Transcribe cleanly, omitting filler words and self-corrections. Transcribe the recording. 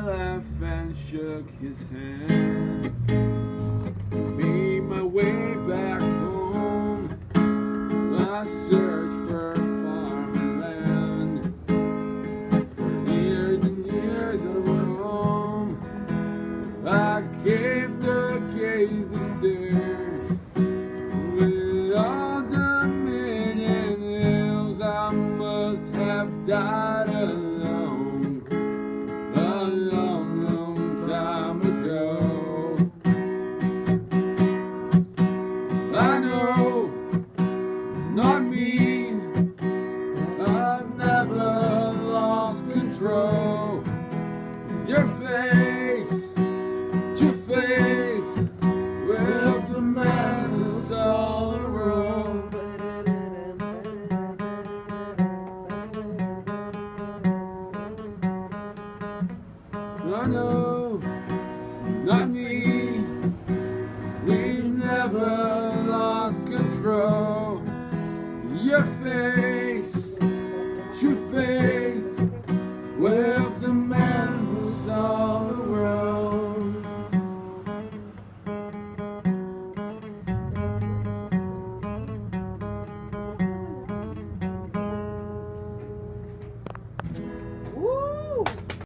laughed and shook his hand. Made my way back home. I searched for farmland. For years and years of home, I came to gaze the stairs. With all the men and hills, I must have died alone a long, long time ago. I know, not me, I've never lost control. Your face with the man who saw the road. I know, not me,